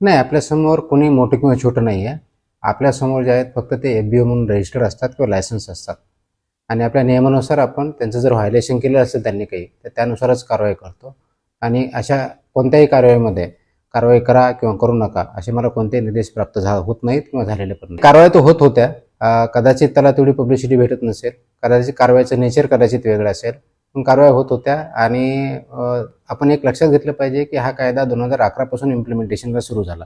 नाही, आपल्यासमोर कोणी मोठं किंवा छोटं नाही आहे. आपल्यासमोर जे आहेत फक्त ते FBO म्हणून रजिस्टर असतात किंवा लायसन्स असतात आणि आपल्या नियमानुसार आपण त्यांचं जर व्हायलेशन केलं असेल त्यांनी काही, तर त्यानुसारच कारवाई करतो. आणि अशा कोणत्याही कारवाईमध्ये कारवाई करा किंवा करू नका असे मला कोणतेही निर्देश प्राप्त होत नाहीत किंवा झालेले पण नाही. कारवाई तर होत होत्या. कदाचित त्याला तेवढी पब्लिसिटी भेटत नसेल, कदाचित कारवाईचं नेचर कदाचित वेगळं असेल, पण कारवाई होत होत्या. आणि आपण एक लक्षात घेतलं पाहिजे की हा कायदा 2011 पासून इम्प्लिमेंटेशनला सुरू झाला.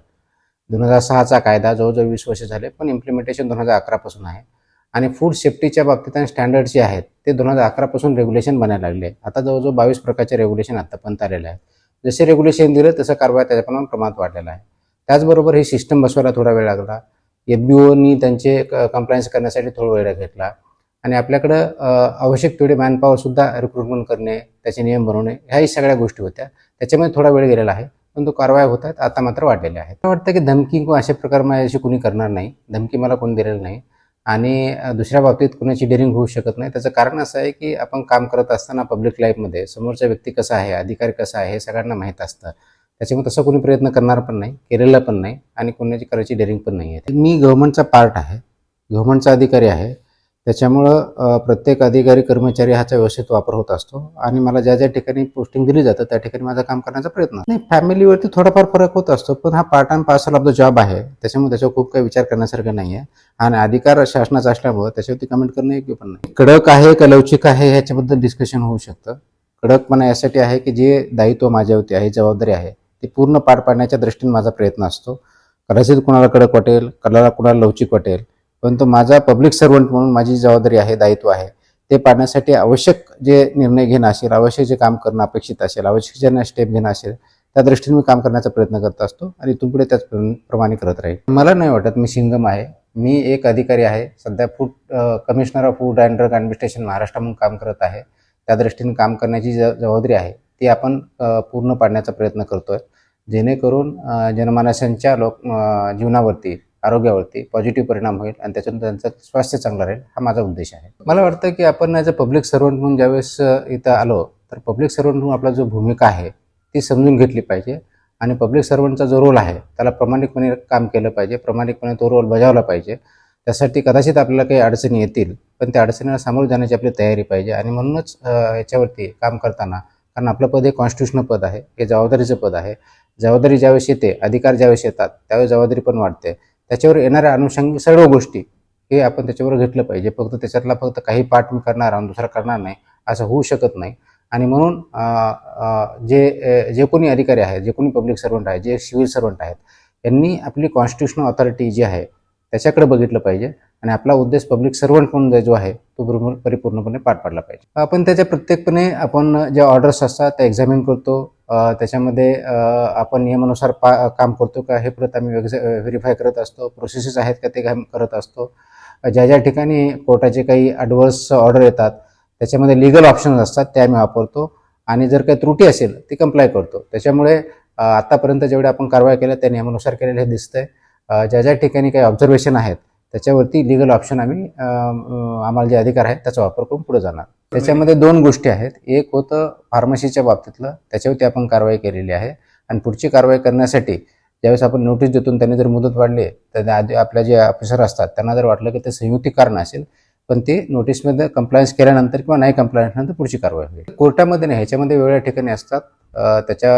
2006चा कायदा जवळजवळ 20 वर्ष झाले, पण इम्प्लिमेंटेशन 2011 पासून आहे. आणि फूड सेफ्टीच्या बाबतीत आणि स्टँडर्ड जे आहेत ते 2011 पासून रेग्युलेशन बनायला लागले. आता जवळजवळ 22 प्रकारचे रेग्युलेशन आतापर्यंत आलेले आहेत. जसे रेग्युलेशन दिलं तसं कारवाई त्याच्या प्रमाणात वाढलेला आहे. त्याचबरोबर ही सिस्टम बसवायला थोडा वेळ लागला. FBOनी त्यांचे कंप्लायन्स करण्यासाठी थोडा वेळ घेतला. आणि आपल्याकडं आवश्यक तेवढे मॅनपॉवरसुद्धा रिक्रुटमेंट करणे, त्याचे नियम बनवणे, ह्याही सगळ्या गोष्टी होत्या. त्याच्यामध्ये थोडा वेळ गेलेला आहे, परंतु कारवाया होत आहेत. आता मात्र वाढलेल्या आहेत. मला वाटतं की धमकी किंवा अशा प्रकार माझ्याशी कुणी करणार नाही. धमकी मला कोणी दिलेलं नाही. आणि दुसऱ्या बाबतीत कुणाची डेअरिंग होऊ शकत नाही. त्याचं कारण असं आहे की आपण काम करत असताना पब्लिक लाईफमध्ये समोरचा व्यक्ती कसा आहे, अधिकारी कसा आहे हे सगळ्यांना माहीत असतं. त्याच्यामुळे तसं कोणी प्रयत्न करणार पण नाही, केलेला पण नाही आणि कोणाची करायची डेअरिंग पण नाही आहे. मी गव्हर्नमेंटचा पार्ट आहे, गव्हर्नमेंटचा अधिकारी आहे. त्याच्यामुळं प्रत्येक अधिकारी कर्मचारी ह्याचा व्यवस्थित वापर होत असतो आणि मला ज्या ज्या ठिकाणी पोस्टिंग दिली जातं त्या ठिकाणी माझं काम करण्याचा प्रयत्न नाही. फॅमिलीवरती थोडाफार फरक होत असतो, पण हा part time parcel of the job आहे. त्याच्यामुळे त्याच्यावर खूप काही विचार करण्यासारखं नाही आहे. आणि अधिकार शासनाचा असल्यामुळे त्याच्यावरती कमेंट करणं योग्य पण नाही. कडक आहे का लवचिक आहे ह्याच्याबद्दल डिस्कशन होऊ शकतं. कडकपणा यासाठी आहे की जे दायित्व माझ्यावरती आहे, जबाबदारी आहे ती पूर्ण पार पाडण्याच्या दृष्टीने माझा प्रयत्न असतो. कदाचित कुणाला कडक वाटेल, कुणाला लवचिक वाटेल, परंतु माझा पब्लिक सर्वंट म्हणून माझी जबाबदारी आहे, दायित्व आहे ते पाडण्यासाठी आवश्यक जे निर्णय घेणं असेल, आवश्यक जे काम करणं अपेक्षित असेल, आवश्यक जे स्टेप घेणं असेल त्या दृष्टीने मी काम करण्याचा प्रयत्न करत असतो आणि इथून पुढे त्याचप्रमाणे करत राहील. मला नाही वाटत मी सिंगम आहे. मी एक अधिकारी आहे, सध्या commissioner of food and drug administration Maharashtra म्हणून काम करत आहे. त्या दृष्टीने काम करण्याची जबाबदारी आहे ती आपण पूर्ण पाडण्याचा प्रयत्न करतोय, जेणेकरून जनमानसांच्या जीवनावरती, आरोग्यावरती पॉझिटिव्ह परिणाम होईल आणि त्याच्यातून त्यांचं स्वास्थ्य चांगलं राहील, हा माझा उद्देश आहे. मला वाटतं की आपण ॲज अ पब्लिक सर्वंट म्हणून ज्यावेळेस इथं आलो तर पब्लिक सर्वंट म्हणून आपला जो भूमिका आहे ती समजून घेतली पाहिजे आणि पब्लिक सर्वंटचा जो रोल आहे त्याला प्रामाणिकपणे काम केलं पाहिजे, प्रामाणिकपणे तो रोल बजावला पाहिजे. त्यासाठी कदाचित आपल्याला काही अडचणी येतील, पण त्या अडचणीला सामोरं जाण्याची आपली तयारी पाहिजे. आणि म्हणूनच याच्यावरती काम करताना, कारण आपलं पद हे कॉन्स्टिट्युशनल पद आहे, हे जबाबदारीचं पद आहे. जबाबदारी ज्यावेळेस येते, अधिकार ज्यावेळेस येतात त्यावेळेस जबाबदारी पण वाढते. त्याच्यावर येणाऱ्या अनुषंगिक सर्व गोष्टी हे आपण त्याच्यावर घेतलं पाहिजे. फक्त काही पार्ट मी करणार आणि दुसरा करणार नाही असं होऊ शकत नाही. आणि म्हणून जे कोणी अधिकारी आहेत, जे कोणी पब्लिक सर्वंट आहे, जे सिव्हिल सर्वंट आहेत, यांनी आपली कॉन्स्टिट्युशनल ऑथॉरिटी जी आहे त्याच्याकडे बघितलं पाहिजे आणि आपला उद्देश पब्लिक सर्वंट म्हणून जो आहे तो परिपूर्णपणे पार पाडला पाहिजे. आपण त्याच्या प्रत्येकपणे आपण ज्या ऑर्डर्स असतात त्या एक्झामिन करतो. त्याच्यामध्ये आपण नियमानुसार काम करतो का हे परत आम्ही व्हेरीफाय करत असतो. प्रोसेसेस आहेत का ते करत असतो. ज्या ज्या ठिकाणी कोर्टाचे काही ॲडव्हर्स ऑर्डर येतात त्याच्यामध्ये लिगल ऑप्शन्स असतात ते आम्ही वापरतो आणि जर काही त्रुटी असेल ती कंप्लाय करतो. त्याच्यामुळे आतापर्यंत जेवढ्या आपण कारवाई केल्या त्या नियमानुसार केलेलं हे दिसतंय. ज्या ज्या ठिकाणी काही ऑब्झर्वेशन आहेत त्याच्यावरती लिगल ऑप्शन आम्हाला जे अधिकार आहेत त्याचा वापर करून पुढे जाणार. त्याच्यामध्ये 2 गोष्टी आहेत. एक होतं फार्मसीच्या बाबतीतलं, त्याच्यावरती आपण कारवाई केलेली आहे आणि पुढची कारवाई करण्यासाठी ज्यावेळेस आपण नोटीस देतो त्यांनी जर मुदत वाढली तर आपल्या जे ऑफिसर असतात त्यांना जर वाटलं की ते संयुक्तिक कारण असेल, पण ते नोटीसमध्ये कंप्लायन्स केल्यानंतर किंवा नाही कंप्लायन्स नंतर पुढची कारवाई होईल. कोर्टामध्ये नाही, ह्याच्यामध्ये वेगळ्या ठिकाणी असतात. त्याच्या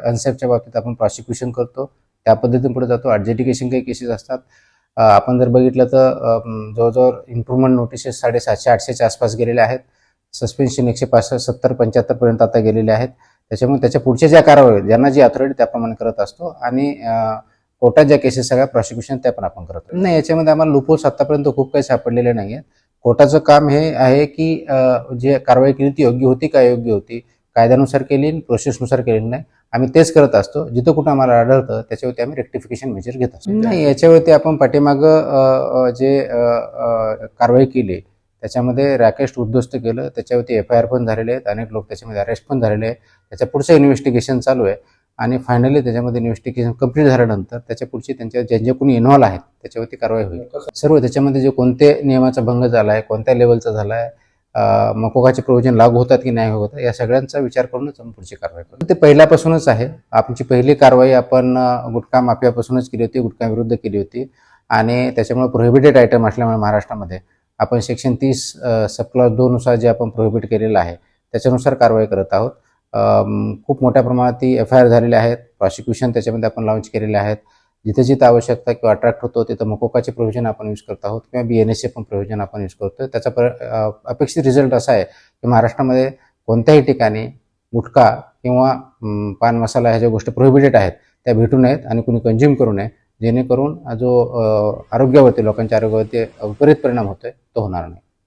अनसेफच्या बाबतीत आपण प्रॉसिक्युशन करतो, त्या पद्धतीने पुढे जातो. ॲडज्युडिकेशन काही केसेस असतात. आपण जर बघितलं तर जवळजवळ इम्प्रूव्हमेंट नोटिसेस 750-800च्या आसपास गेलेल्या आहेत. सस्पेन्शन 165-70-75 पर्यंत आता गेलेले आहेत. त्याच्यामुळे त्याच्या पुढच्या ज्या कारवाई ज्यांना जी अथॉरिटी त्याप्रमाणे करत असतो आणि कोर्टात ज्या केसेस सगळ्या प्रॉसिक्युशन त्या पण आपण करतो. नाही, याच्यामध्ये आम्हाला लूपहोल्स आतापर्यंत खूप काही सापडलेले नाही आहेत. कोर्टाचं काम हे आहे की जे कारवाई केली ती योग्य होती का अयोग्य होती, कायद्यानुसार केली, प्रोसेसनुसार केलेली नाही. आम्ही तेच करत असतो. जिथं कुठं आम्हाला आढळतं त्याच्यावरती आम्ही रेक्टिफिकेशन मेजर घेत असतो. नाही, याच्यावरती आपण पाठीमागं जे कारवाई केली त्याच्यामध्ये रॅकेट उद्ध्वस्त केलं, त्याच्यावरती FIR पण झालेले आहेत. अनेक लोक त्याच्यामध्ये अरेस्ट पण झालेले आहेत. त्याच्या पुढचं इन्व्हेस्टिगेशन चालू आहे आणि फायनली त्याच्यामध्ये इन्व्हेस्टिगेशन कंप्लीट झाल्यानंतर त्याच्या पुढची त्यांच्या जे कोणी इन्व्हॉल्व आहेत त्याच्यावरती कारवाई होईल. सर्व त्याच्यामध्ये जे कोणते नियमाचा भंग झाला आहे, कोणत्या लेवलचा झाला आहे, मकोकाचे प्रोव्हिजन लागू होतात की नाही होतात या सगळ्यांचा विचार करूनच आपण पुढची कारवाई करतो. ते पहिल्यापासूनच आहे. आमची पहिली कारवाई आपण गुटखा माफियापासूनच केली होती, गुटखाविरुद्ध केली होती आणि त्याच्यामुळे प्रोहिबिटेड आयटम असल्यामुळे महाराष्ट्रामध्ये आपण सेक्शन 30 सबक्लॉज 2 नुसार जे आपण प्रोहिबिट केलेलं आहे त्याच्यानुसार कारवाई करत आहोत. खूप मोठ्या प्रमाणात ती FIR झालेली आहेत, प्रॉसिक्युशन त्याच्यामध्ये आपण लॉन्च केलेले आहेत. जिथे जिथे आवश्यकता किंवा अट्रॅक्ट होतो तिथं मकोकाचे प्रोव्हिजन आपण यूज करत आहोत किंवा BNSचे पण प्रोव्हिजन आपण यूज करतो. त्याचा अपेक्षित रिझल्ट असा आहे की महाराष्ट्रामध्ये कोणत्याही ठिकाणी गुटखा किंवा पान मसाला ह्या ज्या गोष्टी प्रोहिबिटेड आहेत त्या भेटू नयेत आणि कुणी कंझ्युम करू नये, जेणेकरून जो आरोग्यावरती लोकांच्या आरोग्यावरती विपरीत परिणाम होतोय तो होणार नाही.